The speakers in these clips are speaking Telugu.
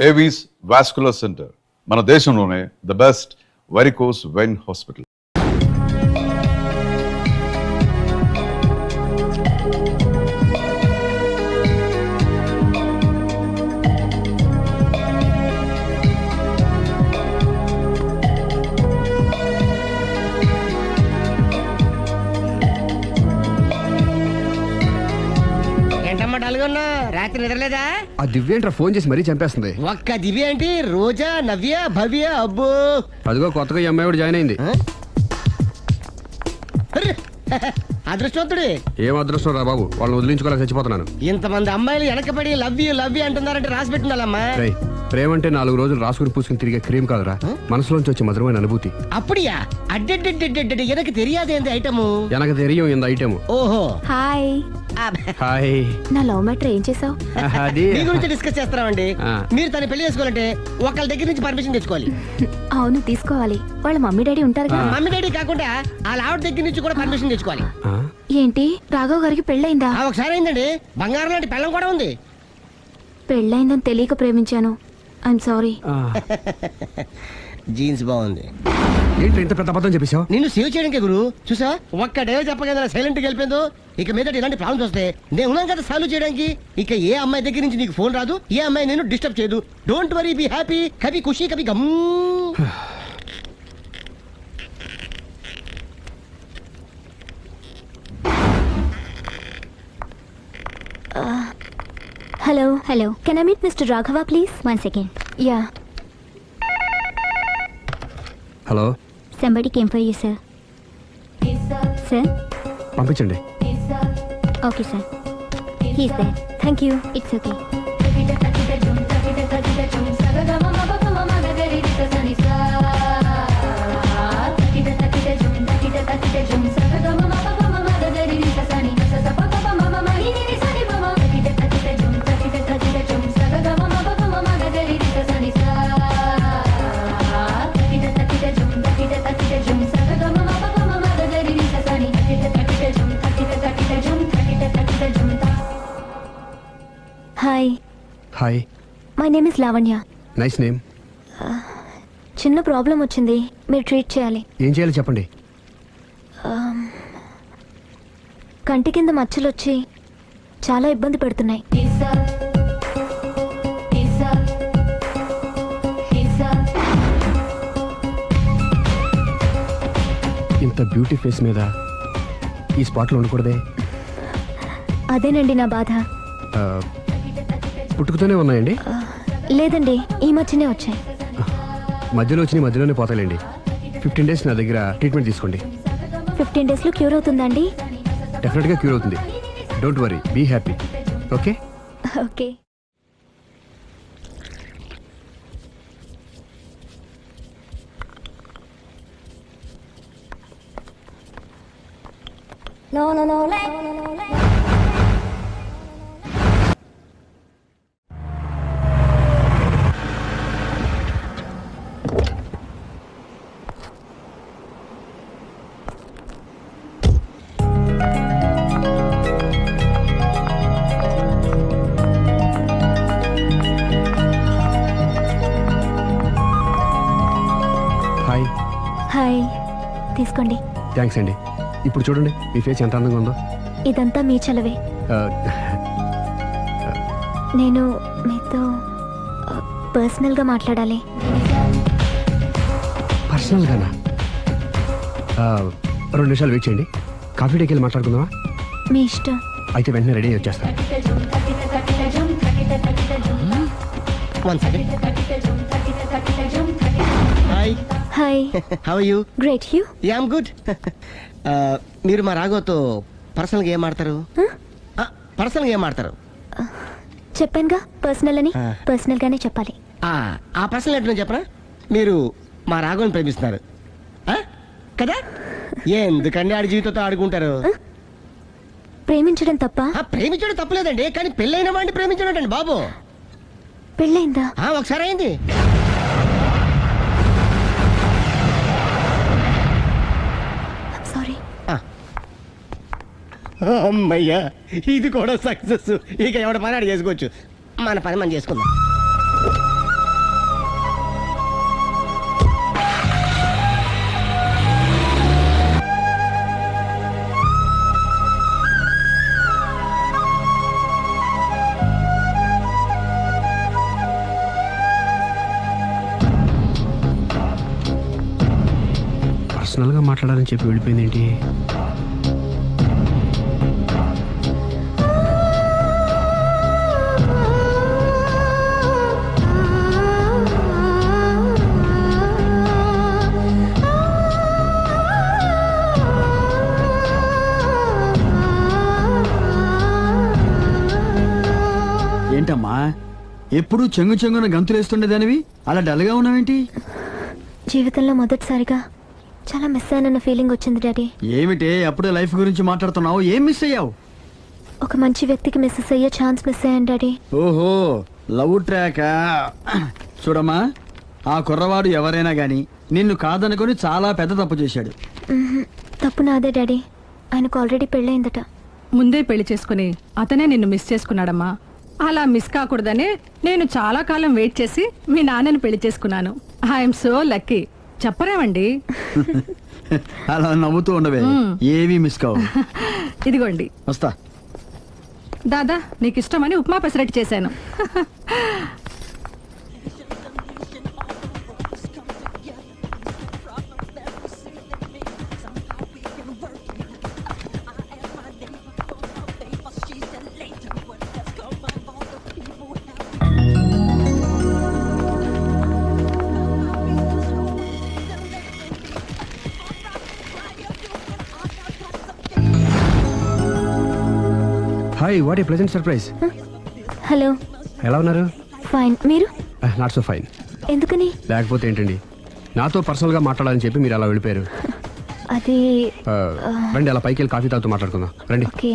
ఏవీస్ వాస్కులర్ సెంటర్ మన దేశంలోనే the best varicose vein hospital. రాత్రి నిద్రలేదా? ఆ దివ్యేంట్రా ఫోన్ చేసి మరీ చంపేస్తుంది. ఒక్క దివ్య ఏంటి, రోజా, నవ్య, భవ్య, అబ్బో అదిగో కొత్తగా ఈ అమ్మాయి కూడా జాయిన్ అయింది. అదృష్టవంతుడి. ఏం అదృష్టం రా బాబు, వాళ్ళని వదిలించుకోలేక చచ్చిపోతున్నాను. ఇంతమంది అమ్మాయిలు వెనకబడి లవ్ యూ అంటున్నారంటే రాసి పెట్టున్నాలమ్మా. ప్రేమ అంటే 4 రోజులు రాసుకుని పూసుకుని తిరిగే క్రీమ్ కాదురా, మనసులోంచి వచ్చే మధురమైన అనుభూతి. அப்படியா? అడ్డెడ్డెడ్డెడ్డెడ్ எனக்கு தெரியாதேంది ఐటము. எனக்கு தெரியும் இந்த ఐటమ్. ఓహో హాయ్. హాయ్. నా లవ్ మ్యాటర్ ఏం చేసావు? అది మీ గురించి డిస్కస్ చేస్తున్నామండి. మీరు తన పెళ్లి చేసుకోవాలంటే ఒకళ్ళ దగ్గర నుంచి పర్మిషన్ తెచ్చుకోవాలి. అవును తీసుకోవాలి. వాళ్ళ మమ్మీ డాడీ ఉంటారు కదా. మమ్మీ డాడీ కాకుండా వాళ్ళ ఆవిడ దగ్గర నుంచి కూడా పర్మిషన్ తెచ్చుకోవాలి. ఏంటి రాఘవ్ గారికి పెళ్ళైందా? ఒకసారి అయిందండి. బంగారం లాంటి పెళ్ళం కూడా ఉంది. పెళ్ళైందని తెలియక ప్రేమించాను. I'm sorry. జీన్స్ బాగుంది. ఏంటి ఇంత పెద్ద అబద్ధం చెప్పేశావు? నిన్ను సేవ్ చేయడానికి గురు చూసా ఒక్క డే చెప్పగల సైలెంట్ గా వెళ్ళిపోయిందో. ఇక మీద ఇలాంటి ప్రాబ్లమ్స్ వస్తే నేను ఉన్నాం కదా సాల్వ్ చేయడానికి. ఇక ఏ అమ్మాయి దగ్గర నుంచి నీకు ఫోన్ రాదు, ఏ అమ్మాయి నేను డిస్టర్బ్ చేయదు. Don't worry, be happy, Kabhi Khushi Kabhi Gham. Hello can I meet mister Raghava please? 1 second. Yeah. Hello. Somebody came for you, sir. Sir? పంపించండి. Okay, sir. He's there. Thank you. It's okay. Hi. Hi. My name is Lavanya. Nice name. చిన్న ప్రాబ్లం వచ్చింది, మీరు ట్రీట్ చేయాలి. ఏం చేయాలి చెప్పండి. కంటి కింద మచ్చలు వచ్చి చాలా ఇబ్బంది పెడుతున్నాయి. ఇంత బ్యూటీ ఫేస్ మీద ఈ స్పాట్లో ఉండకూడదే. అదేనండి నా బాధ. పుట్టుకతోనే ఉన్నాయండి? లేదండి, ఈ మధ్యనే వచ్చాయి. మధ్యలో వచ్చి మధ్యలోనే పోతాయండి. 15 days నా దగ్గర ట్రీట్మెంట్ తీసుకోండి. 15 days లో క్యూర్ అవుతుందా అండి? డెఫినెట్గా క్యూర్ అవుతుంది. Don't worry, be happy. Okay okay. Hi. Hi, తీసుకోండి. థ్యాంక్స్ అండి. ఇప్పుడు చూడండి మీ ఫేస్ ఎంత అందంగా ఉందో. ఇదంతా మీ చలవే. నేను మీతో పర్సనల్గా మాట్లాడాలి. పర్సనల్గానా? 2 నిమిషాలు వెయిట్ చేయండి. కాఫీ డేకి వెళ్ళి మాట్లాడుకుందామా? మీ ఇష్టం. అయితే వెంటనే రెడీ వచ్చేస్తాను. Hi. Hi. How are you? Great. You? Yeah I'm good. మీరు మా రాఘవతో పర్సనల్గా ఏం ఆడతారు? పర్సనల్గా ఏం ఆడతారు? చెప్పానుగా పర్సనల్ అని. పర్సనల్ గానే చెప్పాలి. ఆ పర్సనల్ ఏంటో చెప్పరా? మీరు మా రాఘవని ప్రేమిస్తున్నారు కదా? ఎందుకండి ఆడి జీవితంతో ఆడుకుంటారు? ప్రేమించడం తప్ప? ప్రేమించడం తప్పలేదండి, కానీ పెళ్ళైన వాడిని ప్రేమించడం అండి బాబు. పెళ్ళైందా? ఒకసారి అయింది. సారీ. అమ్మయ్యా, ఇది కూడా సక్సెస్. ఇక ఎవడ పని ఆడు చేసుకోవచ్చు. మన పని మనం చేసుకుందాం. పర్సనల్గా మాట్లాడాలని చెప్పి వెళ్ళిపోయింది ఏంటి? ఏంటమ్మా ఎప్పుడు చెంగు చెంగున గంతులేస్తుండేదానివి అలా డల్గా ఉన్నావేంటి? జీవితంలో మొదటిసారిగా చాలా మిస్ అయినన్న ఫీలింగ్ వచ్చింది డాడీ. ఏమిటే అప్పుడే లైఫ్ గురించి మాట్లాడుతున్నావు? ఏం మిస్ అయ్యావు? ఒక మంచి వ్యక్తికి మిస్సెస్ అయ్యే ఛాన్స్ మిస్ అయ్యాను డాడీ. ఓహో, లవ్ ట్రాకా? చూడమ్మా, ఆ కుర్రవాడు ఎవరైనా గాని నిన్ను కాదనుకొని చాలా పెద్ద తప్పు చేశాడు. తప్పు నాదే డాడీ. ఆయనకు ఆల్రెడీ పెళ్ళయిందట. ముందే పెళ్లి చేసుకుని అతనే నిన్ను మిస్ చేసుకున్నాడమ్మా. అలా మిస్ కాకూడదని నేను చాలా కాలం వెయిట్ చేసి మీ నాన్నని పెళ్లి చేసుకున్నాను. I'm so lucky. చెప్పరేమండి? అలా నవ్వుతూ ఉండవే, ఏవి మిస్ కావు. ఇదిగోండి. వస్తా. దాదా, నీకు ఇష్టమని ఉప్మా పెసరట్టు చేశాను. Hi, what a pleasant surprise. Hello. ఎలా ఉన్నారు? ఫైన్. మీరు? Not so fine. ఎందుకని? లేకపోతే ఏంటండి, నాతో పర్సనల్గా మాట్లాడాలని చెప్పి మీరు అలా వెళ్ళిపోయారు. అది రండి, అలా పైకి వెళ్ళి కాఫీ తాగుతూ మాట్లాడుకుందాం రండి. ఓకే.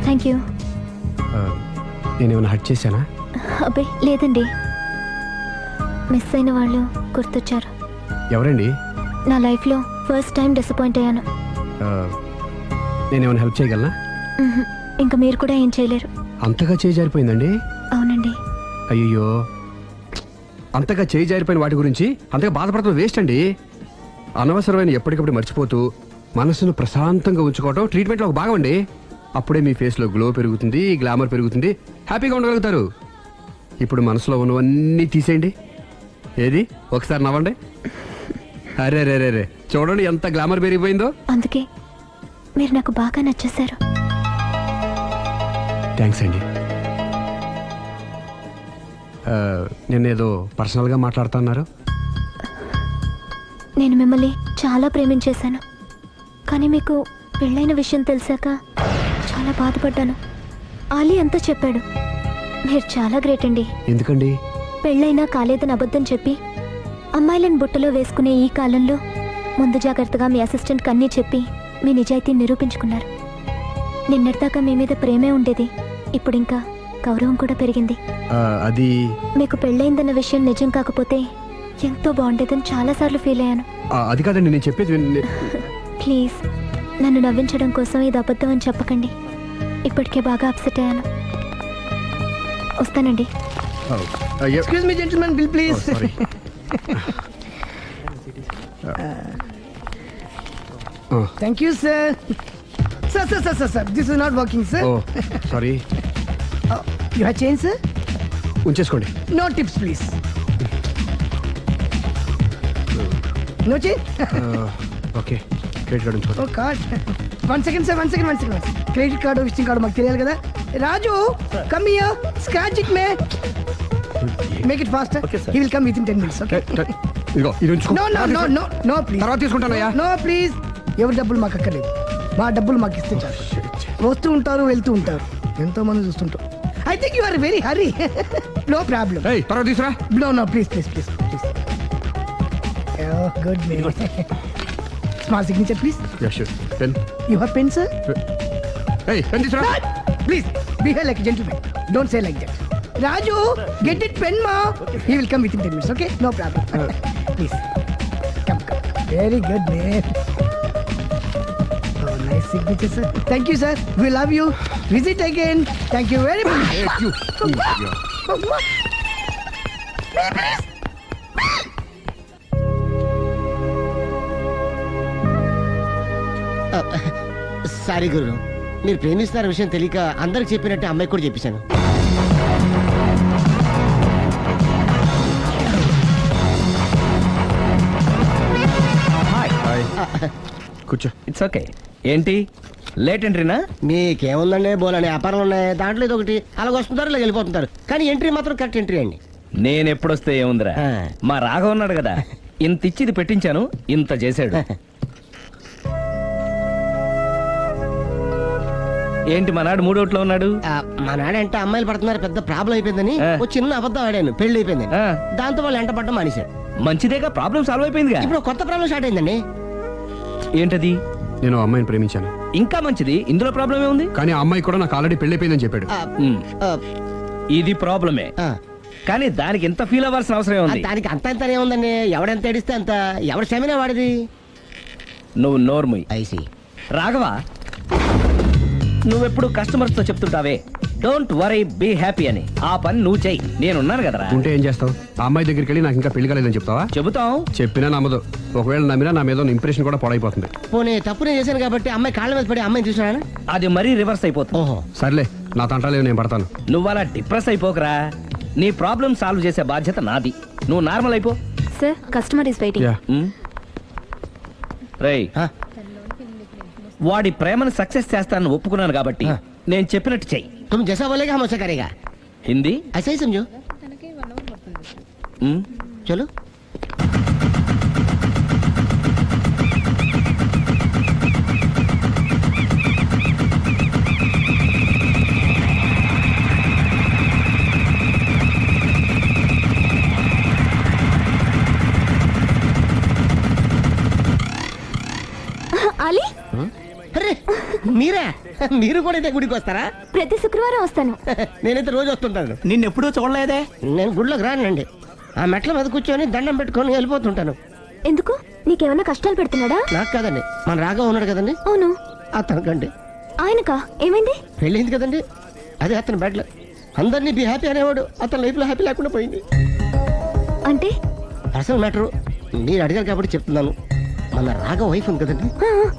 Thank you. నేనేమైనా హట్ చేశానా? అబ్బే లేదండి. మిస్ అయిన వాళ్ళు గుర్తొచ్చారు. ఎవరండి? నా లైఫ్లో ఫస్ట్ టైం డిసప్పాయింట్ అయ్యాను. నేనేమైనా హెల్ప్ చేయగలనా? ఇంకా మీరు కూడా ఏం చేయలేరు. అంతగా చేయి జారిపోయిందండి? అవునండి. అయ్యో, అంతగా చేయి జారిపోయిన వాటి గురించి అంతగా బాధపడటం వేస్ట్ అండి. అనవసరమైన ఎప్పటికప్పుడు మర్చిపోతూ మనసును ప్రశాంతంగా ఉంచుకోవడం ట్రీట్మెంట్లో ఒక భాగం అండి. అప్పుడే మీ ఫేస్లో గ్లో పెరుగుతుంది, గ్లామర్ పెరుగుతుంది, హ్యాపీగా ఉండగలుగుతారు. ఇప్పుడు మనసులో ఉన్నవన్నీ తీసేయండి. ఏది, ఒకసారి నవ్వండి. అరే రే రే రే, చూడండి ఎంత గ్లామర్ పెరిగిపోయిందో. అందుకే మీరు నాకు బాగా నచ్చేశారు. థ్యాంక్స్ అండి. నేనేదో పర్సనల్గా మాట్లాడుతున్నారు. నేను మిమ్మల్ని చాలా ప్రేమించేశాను. కానీ మీకు పెళ్ళైన విషయం తెలిసాక చాలా బాధపడ్డాను. ఆలీ అంతా చెప్పాడు. మీరు చాలా గ్రేట్ అండి. ఎందుకండి? పెళ్ళైనా కాలేదని అబద్ధం చెప్పి అమ్మాయిలను బుట్టలో వేసుకునే ఈ కాలంలో ముందు జాగ్రత్తగా మీ అసిస్టెంట్కి అన్నీ చెప్పి మీ నిజాయితీని నిరూపించుకున్నారు. నిన్నటిదాకా మీ మీద ప్రేమే ఉండేది, ఇప్పుడు ఇంకా గౌరవం కూడా పెరిగింది. అది మీకు పెళ్ళైందన్న విషయం నిజం కాకపోతే ఎంతో బాగుండేదని చాలాసార్లు ఫీల్ అయ్యాను. అది కాదండి నేను చెప్పేది. ప్లీజ్ నన్ను నవ్వించడం కోసం ఇది అబద్ధం అని చెప్పకండి. ఇప్పటికే బాగా అప్సెట్ అయ్యాను. వస్తానండి. Excuse me gentlemen, bill please. Thank you sir. Sir this is not working sir. Sorry. You have change sir? ఉంచేసుకోండి. No tips please. No change? Okay, credit card ఉంచుకోండి. Oh card. One second sir, one second. Credit card, visiting card మాకు తెలియాలి కదా. Raju, come here, scratch it may. Make it fast. He will come within 10 minutes. Okay. ఇదిగో ఇది ఉంచుకో. No please. తర్వాత తీసుకుంటానయ్యా. No please. ఎవరి డబ్బులు మాకు అక్కర్లేదు. మా డబ్బులు మాకు ఇస్తే చాలు. వస్తూ ఉంటారు, వెళ్తూ ఉంటారు, ఎంతో మంది చూస్తుంటారు. I think you are very hurry. No problem. తర్వాత తీసురా. No please. Good may. Small signature please. Pen. You have pen sir? Pen తీసురా. Please, behave like a gentleman. Don't say like that. Raju, get it pen, ma. He will come within 10 minutes, okay? No problem. Please. Come. Very good, man. Oh, nice signature sir. Thank you sir. We love you. Visit again. Thank you very much. Sorry గురు, మీరు ప్రేమిస్తున్న విషయం తెలియక అందరికి చెప్పినట్టు అమ్మాయి కూడా చెప్పేశాను. కూర్చో. It's okay. ఏంటి లేట్ ఎంట్రీనా? మీకేముందండి, బోలని వ్యాపారాలు ఉన్నాయి, దాంట్లో ఇది ఒకటి అలాగ వస్తుంటారు ఇలా వెళ్ళిపోతుంటారు, కానీ ఎంట్రీ మాత్రం కరెక్ట్ ఎంట్రీ అండి. నేను ఎప్పుడొస్తే ఏముందిరా, ఆ. మా రాఘవ ఉన్నాడు కదా, ఇంత ఇచ్చి ఇది పెట్టించాను, ఇంత చేశాడు. ఏంటి మనాడు మూడోట్లో ఉన్నాడు? మా నాడంటే అమ్మాయిలు పడుతున్నారు, పెద్ద ప్రాబ్లం అయిపోయిందని ఆ. ఒక చిన్న అబద్ధం ఆడాను, పెళ్లి అయిపోయింది. ఆ. దాంతో వాళ్ళు ఎంట పడ్డం మానేశారు. మంచిదేగా, ప్రాబ్లం సాల్వ్ అయిపోయిందిగా. ఇప్పుడు కొత్త ప్రాబ్లం స్టార్ట్ అయిందండి. ఏంటది? నేను ఆ అమ్మాయిని ప్రేమించాను, ఇంకా మంచిది, ఇందులో ప్రాబ్లం ఏముంది? కానీ ఆ అమ్మాయి కూడా నాకు ఆల్రెడీ పెళ్ళైపోయిందని చెప్పాడు. ఆ, ఉమ్, ఆ, ఇది ప్రాబ్లమే, ఆ. కానీ దానికి ఎంత ఫీల్ అవ్వాల్సిన అవసరం ఉంది? దానికి అంత అంతనే ఉందండి, ఎవడెంత ఏడిస్తే అంత, ఎవరి క్షమినా వాడిది. నువ్వు నోర్ముయ్. ఐసి రాఘవ, నువ్వెప్పుడు కస్టమర్స్ తో చెప్తుంటావే డోంట్ వరీ బీ హ్యాపీ అని, ఆ పని నువ్వు చెయ్యి, నేనున్నాను కదరా. ఉంటే ఏం చేస్తావు? ఆ అమ్మాయి దగ్గరికి వెళ్ళి నాకు ఇంకా పెళ్లి కాలేదని చెప్తావా? చెబుతాం. చెప్పినా నమ్మదు. ఒకవేళ నమ్మినా నా మీద ఇంప్రెషన్ కూడా పాడైపోతుంది. పోనీ తప్పునే చేశాను కాబట్టి అమ్మాయి కాళ్ళ మీద పడి అమ్మాయిని చూసినా. అది మరీ రివర్స్ అయిపోతుంది. ఓహో, సర్లే, నా తంటాలేవు, నేను పడతాను. నువ్వు అలా డిప్రెస్ అయిపోకరా, నీ ప్రాబ్లం సాల్వ్ చేసే బాధ్యత నాది, నువ్వు నార్మల్ అయిపో. Sir customer is waiting. Yeah. రేయ్, ఆ. వాడి ప్రేమను సక్సెస్ చేస్తానని ఒప్పుకున్నాను కాబట్టి నేను చెప్పినట్టు చెయ్యి. तुम जैसा बोलेगा हम वैसा करेगा. హిందీ? ऐसा ही समझो. ఉమ్, चलो. అలీ, అరే మీరా, మీరు కూడా అయితే గుడికి వస్తారా? ప్రతి శుక్రవారం వస్తాను. నేనైతే రోజు వస్తుంటాను. నిన్నెప్పుడూ చూడలేదే. నేను గుడిలోకి రానండి, ఆ మెట్ల మీద కూర్చొని దండం పెట్టుకొని వెళ్ళిపోతుంటాను. ఎందుకు? నీకేమైనా కష్టాలు పెడుతున్నాడా? నాకు కాదండి, మన రాఘవ ఉన్నాడు కదండి, అవును. అతనికండి ఆయనకా? ఏమైంది? పెళ్ళైంది కదండి, అదే అతని బెడ్లో అందరినీ బి హ్యాపీ అనేవాడు, అతని లైఫ్ లో హ్యాపీ లేకుండా పోయింది. అంటే అసలు మ్యాటరు మీరు అడిగారు కాబట్టి చెప్తున్నాను. మన రాఘవ వైఫ్ ఉంది కదండి,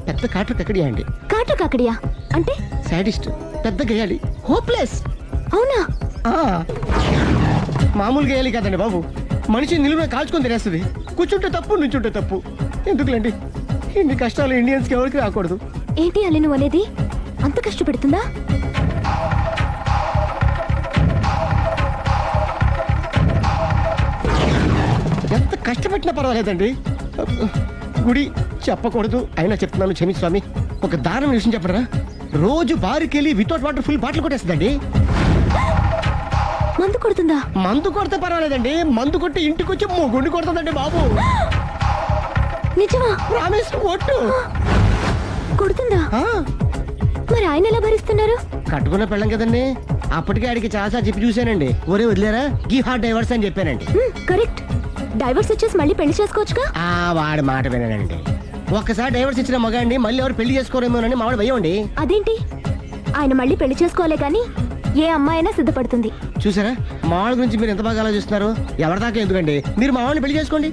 పెద్ద కాటర్ కక్కడియా అండి. కాటర్ కాకడియా అంటే? సాడిస్ట్, పెద్ద గేయాలి, హోప్లెస్. అవునా? మామూలు గేయాలి కదండి బాబు, మనిషి నిలువున కాల్చుకొని తినేస్తుంది. కూర్చుంటే తప్పు, నుంచుంటే తప్పు. ఎందుకులేండి ఇన్ని కష్టాలు ఇండియన్స్ కి ఎవరికి రాకూడదు. ఏంటి అలీ నువ్వు అనేది? అంత కష్టపెడుతుందా? ఎంత కష్టపెట్టినా పర్వాలేదండి. గుడి చెప్పకూడదు అయినా చెప్తున్నాను, క్షమించు స్వామి. ఒక దారుణ విషయం చెప్పడరా, రోజు బారుకెళ్ళి వితౌట్ వాటర్ ఫుల్ బాటిల్ కొట్టేస్తుందండి. మందు కొడుతుందా? మందు కొడితే పర్వాలేదండి, మందు కొట్టి ఇంటికి వచ్చి మొగుండి కొడుతుందండి బాబు. నిజమా? ప్రామిస్, ఒట్టు. కొడుతుందా? ఆ, మరి ఆయన ఎలా భరిస్తున్నారు? కట్టుకున్న పెళ్ళం కదండి, అప్పటికే ఆడికి చాలా చెప్పి చూశానండి. ఒరే వదిలేరా, గీ హార్ట్ డైవర్స్ అని చెప్పానండి. కరెక్ట్. డైవర్స్ ఇచ్చేసి మళ్ళీ పెళ్లి చేసుకోవచ్చుగా. ఆ వాడి మాట వినండి, ఒక్కసారి డైవర్స్ ఇచ్చిన మగాండి మళ్ళీ ఎవరు పెళ్లి చేసుకోరేమోనని మావాడు భయం అండి. అదేంటి? ఆయన మళ్ళీ పెళ్లి చేసుకోవాలే కానీ ఏ అమ్మాయి అయినా సిద్ధపడుతుంది. చూసారా మావాడి గురించి మీరు ఎంత బాగా ఆలోచిస్తున్నారు. ఎవరిదాకా ఎందుకండి, మీరు మావాడిని పెళ్లి చేసుకోండి.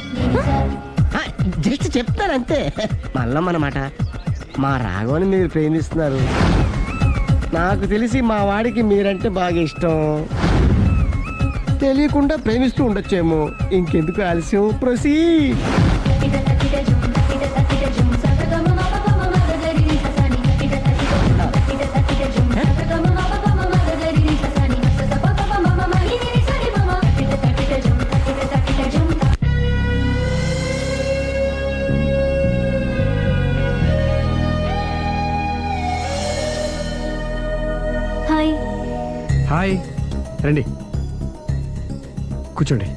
జస్ట్ చెప్తాను అంతే. మళ్ళా మన మాట, మా రాఘవని మీరు ప్రేమిస్తున్నారు, నాకు తెలిసి మా వాడికి మీరంటే బాగా ఇష్టం. తెలియకుండా ప్రేమిస్తూ ఉండొచ్చేమో. ఇంకెందుకు ఆలస్యం, ప్రొసీడ్. హాయ్. హాయ్, రండి కూర్చోండి.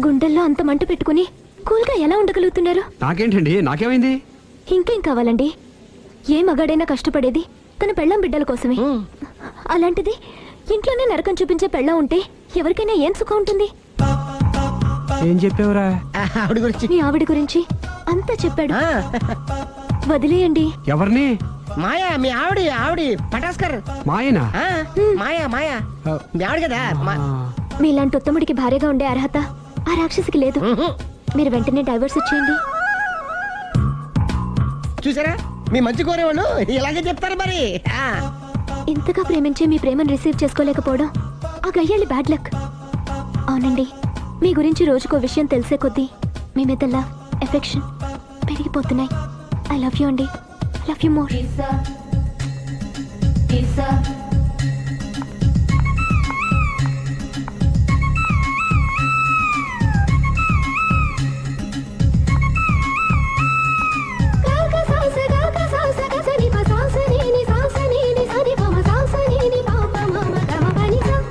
గుండెల్లో అంత మంట పెట్టుకుని కూల్గా ఎలా ఉండగలుగుతున్నారు? నాకేంటండి, నాకేమైంది? ఇంకేం కావాలండి? ఏ మగాడైనా కష్టపడేది తన పెళ్ళాం బిడ్డల కోసమే. అలాంటిది ఇంట్లోనే నరకం చూపించే పెళ్ళాం ఉంటే ఎవరికైనా ఏం సుఖం ఉంటుంది? ఏం చెప్పావురా? ఆవిడ గురించి మీ ఆవిడ గురించి అంతా చెప్పాడు. ఆ, వదిలేయండి. ఎవరిని? మాయా మీ ఆవిడి పటాస్కర్. మాయనా? ఆ, మాయా మీ ఆవిడ కదా మీలాంటి ఉత్తముడికి భార్యగా ఉండే అర్హత ఆ రాక్షసికి లేదు. మీరు వెంటనే డైవర్స్ ఇచ్చేయండి. చూసారా మీ మంచి కోరేవాళ్ళు ఇలాగే చెప్తారు మరి. ఆ, ఇంతగా ప్రేమించే మీ ప్రేమను రిసీవ్ చేసుకోలేకపోవడం ఆ గయ్యాలి బ్యాడ్ లక్. అవునండి, మీ గురించి రోజుకో విషయం తెలిసే కొద్దీ మీ మీద లవ్, ఎఫెక్షన్ పెరిగిపోతున్నాయి. ఐ లవ్ యూ అండి. Love you more.